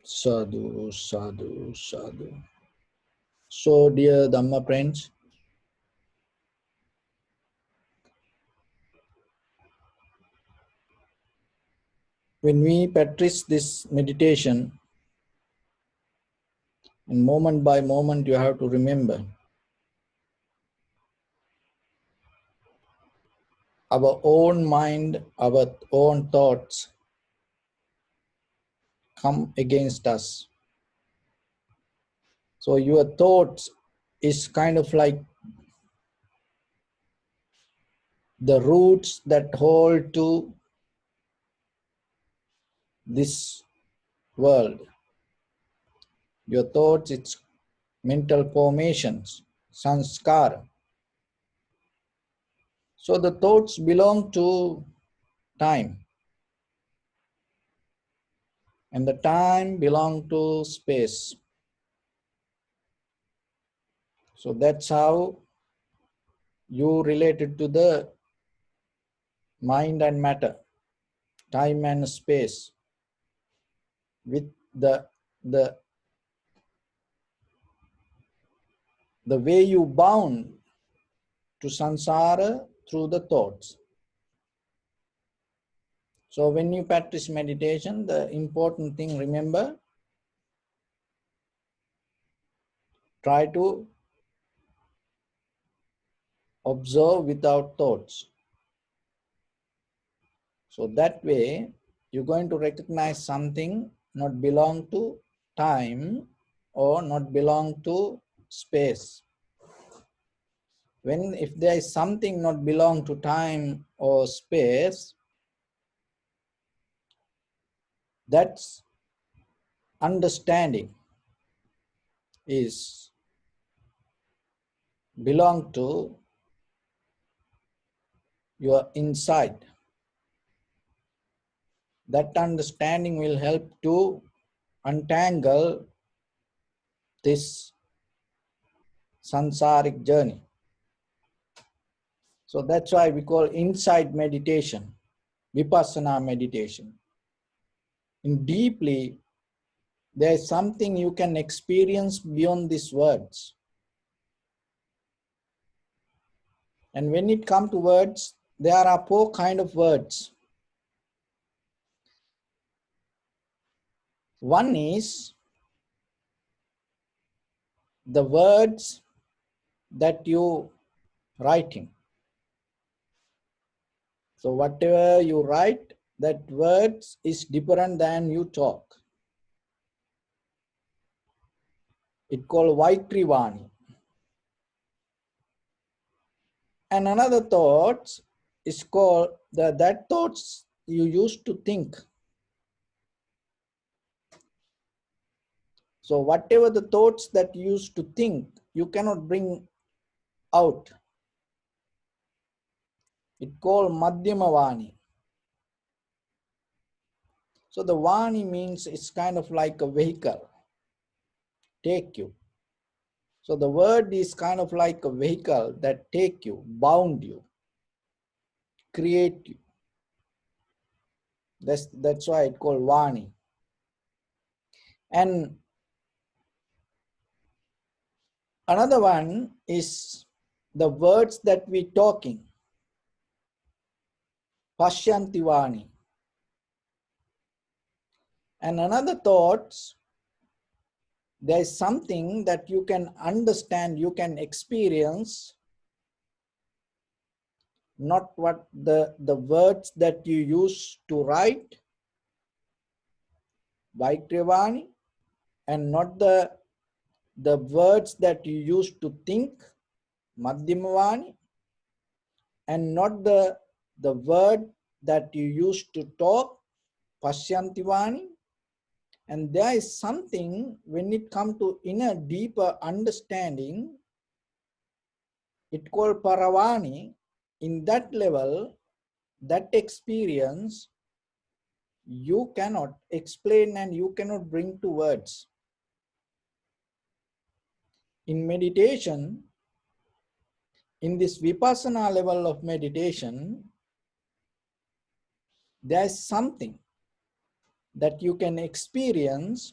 Sadhu, sadhu, sadhu. So, dear Dhamma friends, when we practice this meditation, and moment by moment, you have to remember our own mind, our own thoughts come against us. So, your thoughts is kind of like the roots that hold to this world. Your thoughts, it's mental formations, sanskara. So the thoughts belong to time, and the time belong to space. So that's how you related to the mind and matter, time and space, with the the the way you bound to samsara through the thoughts. So when you practice meditation, the important thing, remember, try to observe without thoughts. So that way, you're going to recognize something not belong to time or not belong to space. If there is something not belong to time or space, that's understanding is belong to your inside. That understanding will help to untangle this sansaric journey. So that's why we call inside meditation, vipassana meditation. And deeply, there is something you can experience beyond these words. And when it comes to words, there are four kinds of words. One is the words that you writing. So whatever you write, that words is different than you talk. It called Vaikrivani. And another thoughts is called that thoughts you used to think. So whatever the thoughts that you used to think, you cannot bring out. It called Madhyama Vani. So the Vani means it's kind of like a vehicle. Take you. So the word is kind of like a vehicle that take you, bound you, create you. That's why it's called Vani. And another one is the words that we talking. Pashyanti Vani. And another thoughts, there is something that you can understand, you can experience, not what the words that you use to write, Vaikrivani, and not the words that you use to think, Madhyamavani, and not the word that you use to talk, Pashyantivani. And there is something, when it comes to inner deeper understanding, it called Paravani. In that level, that experience, you cannot explain and you cannot bring to words. In meditation, in this vipassana level of meditation, there is something that you can experience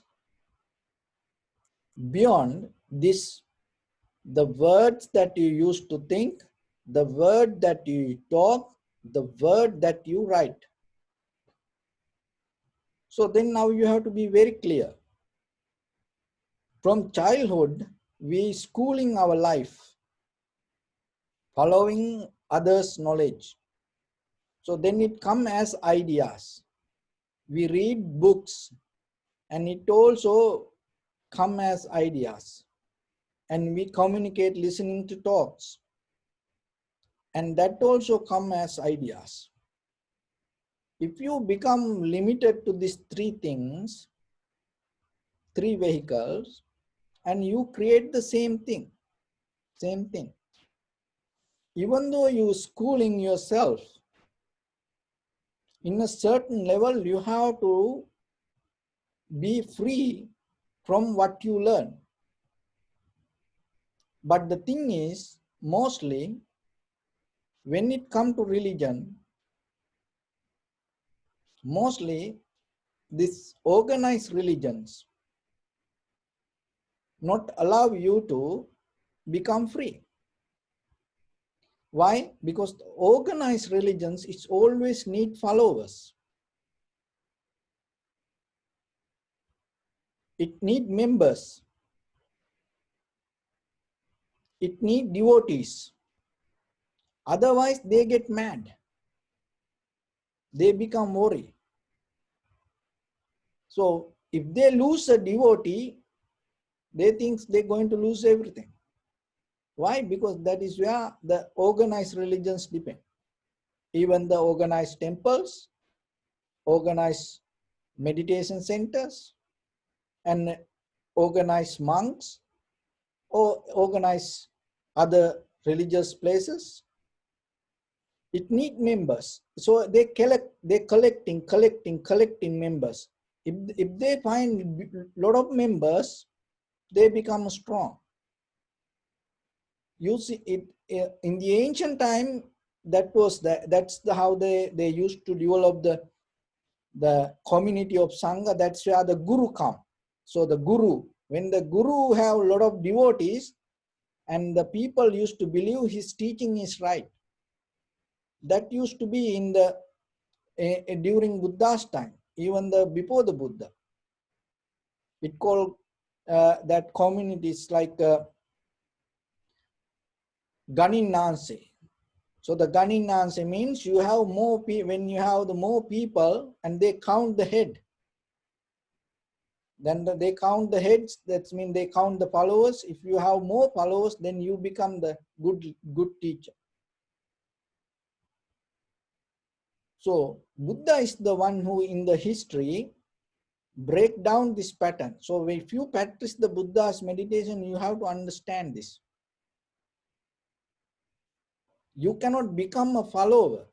Beyond this, the words that you used to think, the word that you talk, the word that you write. So then now you have to be very clear. From childhood, we schooling our life, following others' knowledge. So then it come as ideas. We read books and it also come as ideas. And we communicate listening to talks. And that also come as ideas. If you become limited to these three things, three vehicles, and you create the same thing. Even though you schooling yourself, in a certain level, you have to be free from what you learn. But the thing is, mostly, when it comes to religion, mostly these organized religions not allow you to become free. Why? Because the organized religions is always need followers. It need members. It need devotees. Otherwise, they get mad. They become worried. So if they lose a devotee, they think they're going to lose everything. Why? Because that is where the organized religions depend. Even the organized temples, organized meditation centers, and organized monks, or organized other religious places, it need members. So they collecting members. If they find a lot of members, they become strong. You see it in the ancient time, that's how they used to develop the community of Sangha. That's where the guru come. So the guru, when the guru have a lot of devotees and the people used to believe his teaching is right, that used to be in the during Buddha's time, even the before the Buddha. It called that communities like Ganinanse. So the Ganinanse means you have more when you have the more people and they count the head. Then they count the heads, that means they count the followers. If you have more followers, then you become the good teacher. So Buddha is the one who in the history break down this pattern. So if you practice the Buddha's meditation, you have to understand this. You cannot become a follower.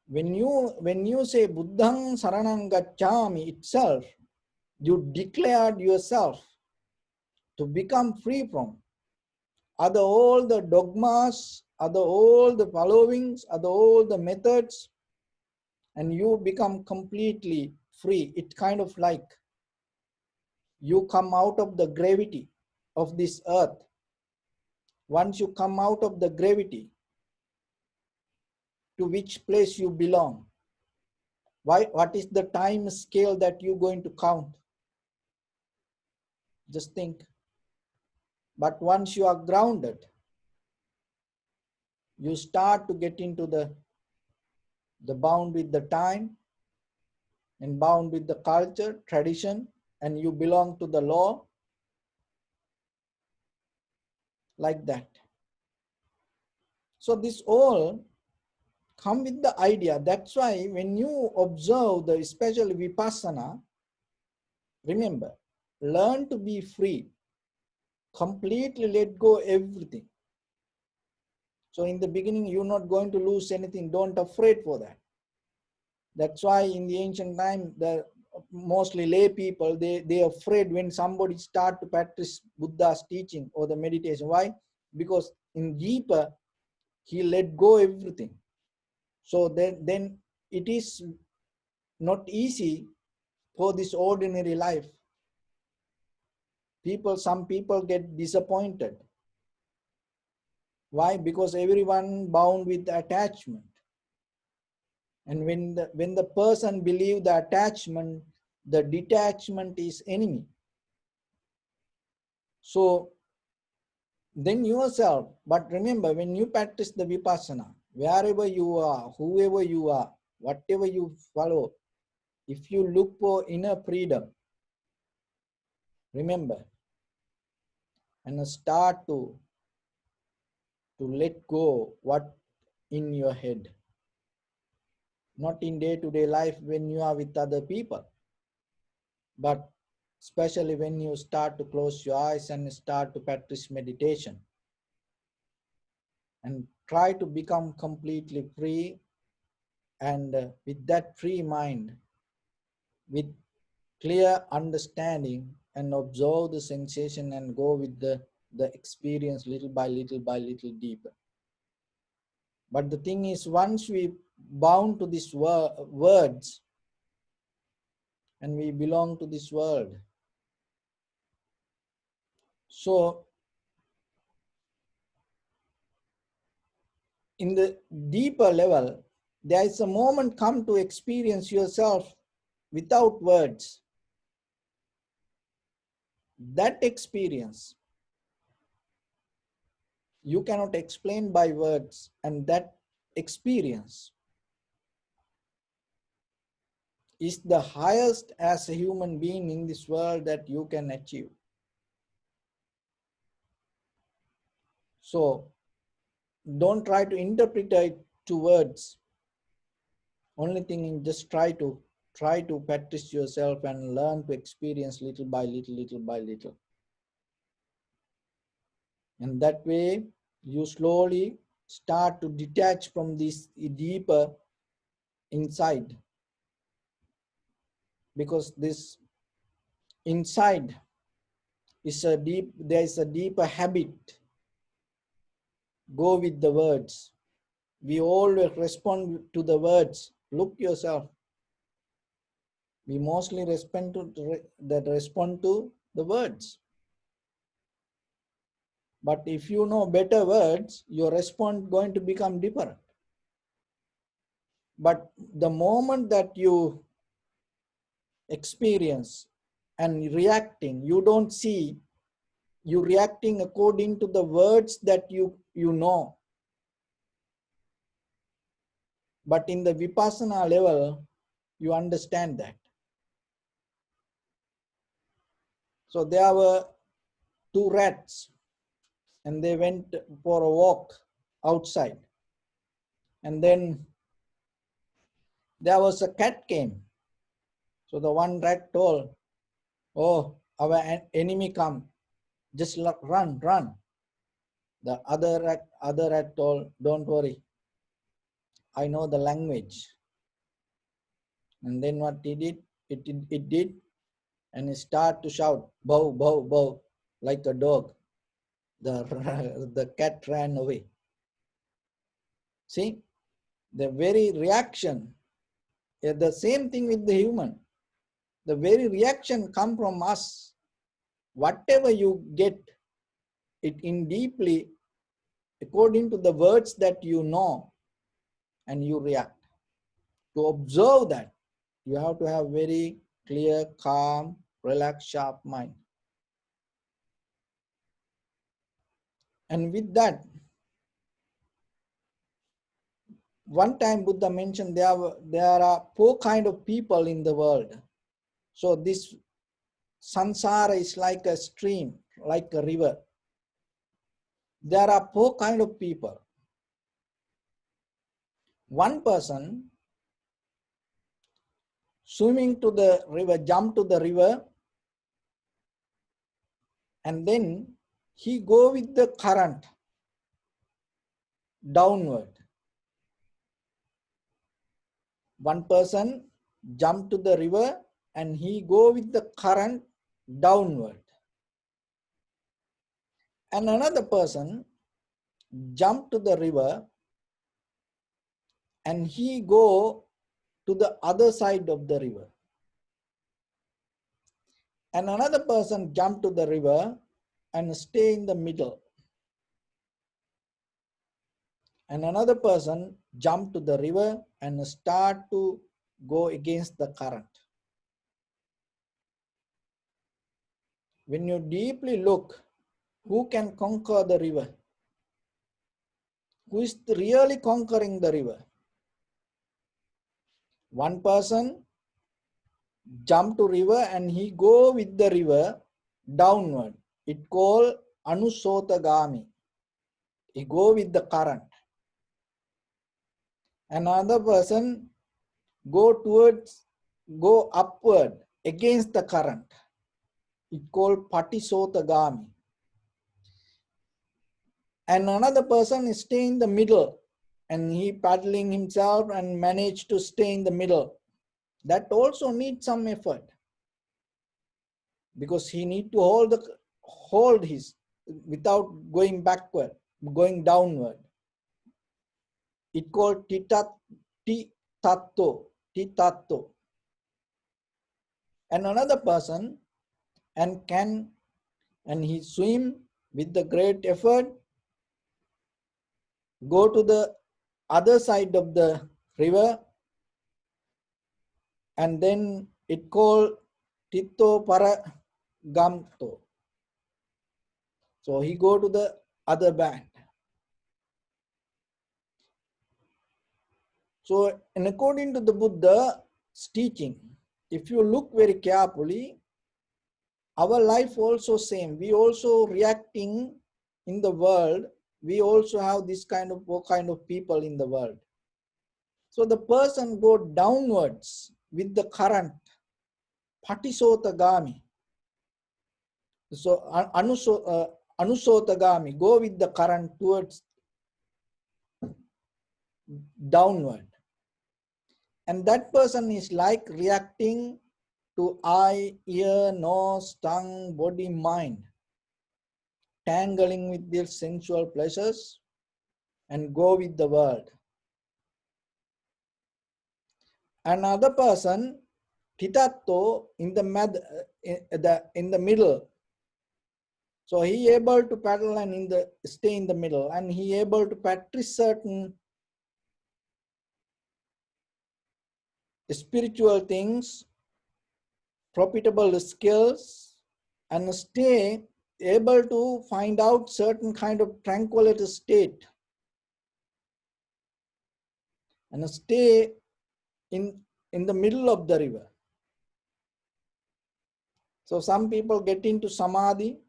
When you say Buddhang Saranang Gacchami itself, you declared yourself to become free from other all the dogmas, other all the followings, other all the methods, and you become completely free. It kind of like you come out of the gravity of this earth. Once you come out of the gravity, to which place you belong? What is the time scale that you're going to count? Just think. But once you are grounded, you start to get into the bound with the time and bound with the culture, tradition, and you belong to the law, like that. So this all come with the idea. That's why when you observe the especially Vipassana, remember, learn to be free. Completely let go everything. So in the beginning, you're not going to lose anything. Don't afraid for that. That's why in the ancient time, the mostly lay people, they afraid when somebody start to practice Buddha's teaching or the meditation. Why? Because in deeper, he let go everything. So then it is not easy for this ordinary life. some people get disappointed. Why? Because everyone bound with attachment. And when the person believes the attachment, the detachment is enemy. So then yourself, but remember, when you practice the vipassana, wherever you are, whoever you are, whatever you follow, if you look for inner freedom, remember, and start to let go what in your head, not in day-to-day life when you are with other people, but especially when you start to close your eyes and start to practice meditation and try to become completely free, and with that free mind, with clear understanding, and observe the sensation and go with the experience little by little deeper. But the thing is, once we bound to these words and we belong to this world, so in the deeper level, there is a moment come to experience yourself without words. That experience you cannot explain by words, and that experience is the highest as a human being in this world that you can achieve. So don't try to interpret it to words. Only thing is just try to practice yourself and learn to experience little by little. And that way you slowly start to detach from this deeper inside, because this inside is there is a deeper habit. Go with the words. We always respond to the words. Look yourself. We mostly respond to the words. But if you know better words, your response going to become different. But the moment that you experience and reacting, you don't see you reacting according to the words that you know. But in the vipassana level, you understand that. So there were two rats and they went for a walk outside. And then there was a cat came. So the one rat told, "Oh, our enemy come. Just run. The other rat told, "Don't worry. I know the language." And then what he did? It did. And he started to shout, "Bow, bow, bow," like a dog. The cat ran away. See, the very reaction, the same thing with the human. The very reaction come from us. Whatever you get it in deeply, according to the words that you know, and you react. To observe that, you have to have very clear, calm, relaxed, sharp mind. And with that, one time Buddha mentioned there are four kind of people in the world. So this Samsara is like a stream, like a river. There are four kind of people. One person swimming to the river, jump to the river, and then he go with the current downward. One person jump to the river and he go with the current downward. And another person jump to the river and he go to the other side of the river. And another person jump to the river and stay in the middle. And another person jump to the river and start to go against the current. When you deeply look, who can conquer the river? Who is really conquering the river? One person jump to river and he go with the river downward. It called anusotagami. He go with the current. Another person go upward against the current. It called patisotagami. And another person is stay in the middle and he paddling himself and managed to stay in the middle. That also needs some effort because he need to hold his without going backward, going downward. It called titatto. And another person and he swim with the great effort, go to the other side of the river, and then it called titto paragamto. So he go to the other bank. So, and according to the Buddha's teaching, if you look very carefully, our life also same. We also reacting in the world. We also have this kind of people in the world. So the person go downwards with the current, patisotagami. So anusotagami, go with the current towards downward. And that person is like reacting to eye, ear, nose, tongue, body, mind, tangling with their sensual pleasures and go with the world. Another person, titatto, in the middle. So he able to paddle and stay in the middle, and he able to practice certain spiritual things, profitable skills, and stay able to find out certain kind of tranquility state and stay in the middle of the river. So some people get into samadhi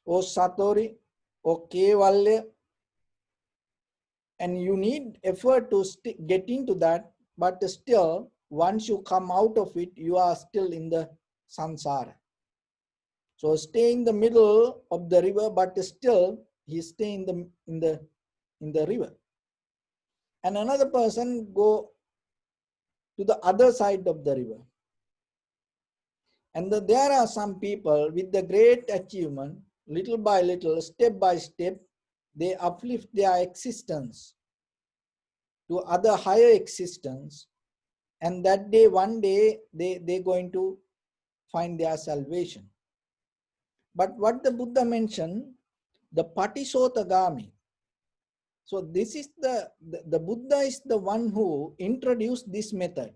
or satori or kevalya, and you need effort to get into that, but still once you come out of it, you are still in the samsara. So stay in the middle of the river, but still he stay in the river. And another person go to the other side of the river. And there are some people with the great achievement, little by little, step by step, they uplift their existence to other higher existence. And that day, one day, they're going to find their salvation. But what the Buddha mentioned, the patisotagami. So this is the Buddha is the one who introduced this method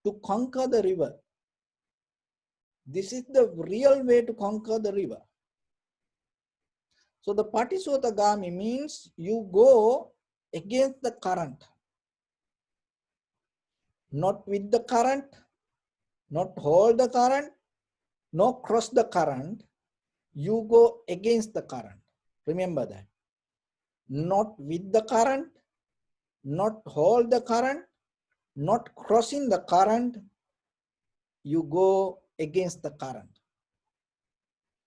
to conquer the river. This is the real way to conquer the river. So the patisotagami means you go against the current, not with the current, not hold the current, not cross the current. You go against the current. Remember that. Not with the current, not hold the current, not crossing the current. You go against the current.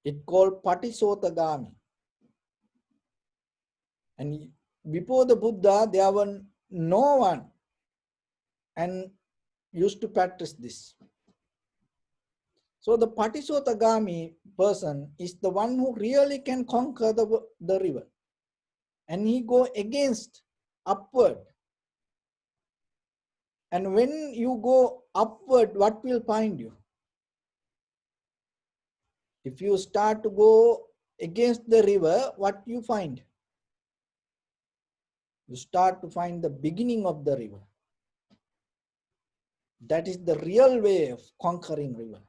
It called patisotagami. And before the Buddha, there was no one and used to practice this. So the patisotagami person is the one who really can conquer the river. And he go against, upward. And when you go upward, what will find you? If you start to go against the river, what you find? You start to find the beginning of the river. That is the real way of conquering river.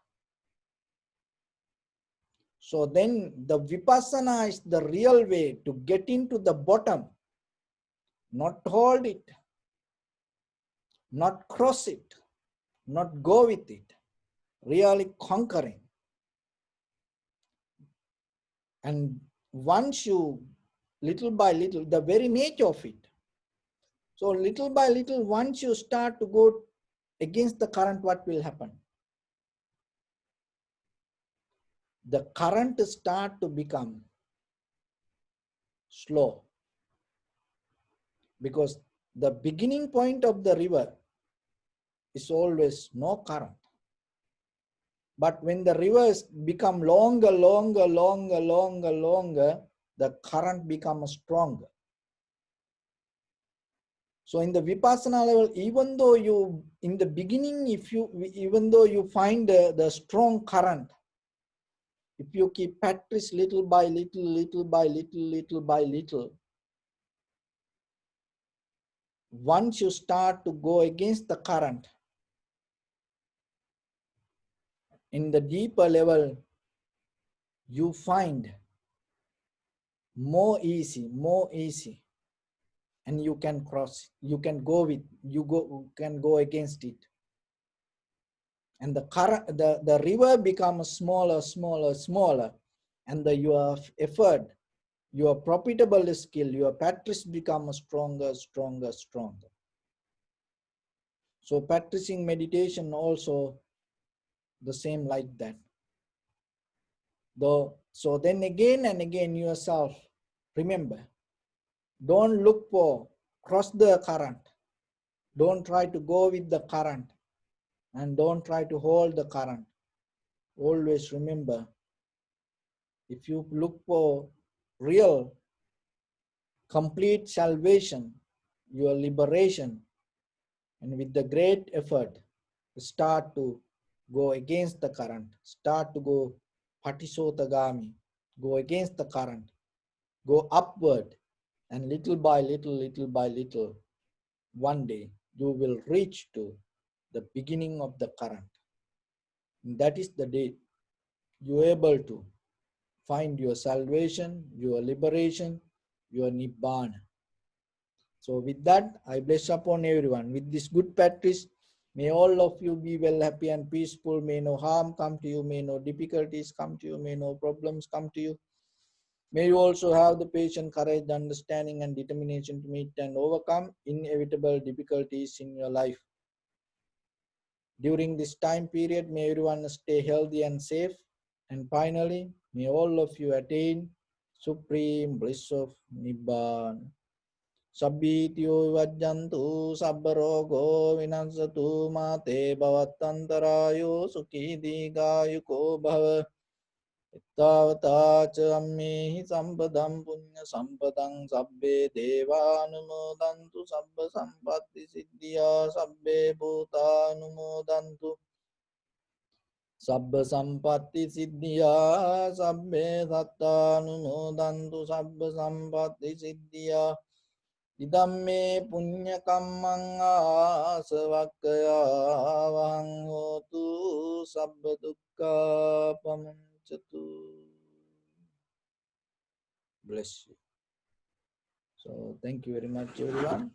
So then the vipassana is the real way to get into the bottom, not hold it, not cross it, not go with it, really conquering. And once you, little by little, the very nature of it. So little by little, once you start to go against the current, what will happen? The current start to become slow, because the beginning point of the river is always no current. But when the rivers become longer, the current becomes stronger. So in the vipassana level, even though you, in the beginning, even though you find the strong current, if you keep practice little by little, once you start to go against the current, in the deeper level, you find more easy, and you can cross, you can go against it. And the current, the river becomes smaller, and your effort, your profitable skill, your practice becomes stronger. So practicing meditation also the same like that. Though, so then again and again yourself, remember, don't look for cross the current. Don't try to go with the current, and don't try to hold the current. Always remember, if you look for real, complete salvation, your liberation, and with the great effort, start to go against the current, start to go patisotagami, go against the current, go upward, and little by little, one day you will reach to the beginning of the current. And that is the day you are able to find your salvation, your liberation, your nibbana. So with that, I bless upon everyone. With this good practice, may all of you be well, happy and peaceful. May no harm come to you. May no difficulties come to you. May no problems come to you. May you also have the patience, courage, understanding and determination to meet and overcome inevitable difficulties in your life. During this time period, may everyone stay healthy and safe. And finally, may all of you attain supreme bliss of Nibbana. Sabbityo vajjantu sabbarogo vinasatu mate bhavattantarayo sukhi digayuko bhava. Ittavata ca ammehi sampadam punya sampadam sabbe devanumodantu sabba sampatti siddhya sabbe bhutanumodantu sabba sampatti siddhya sabbe sattanumodantu sabba sampatti siddhya. Idamme punya kammang asavakkaya vahang hotu sabba dukkha pamuncatu. Bless you. So thank you very much everyone.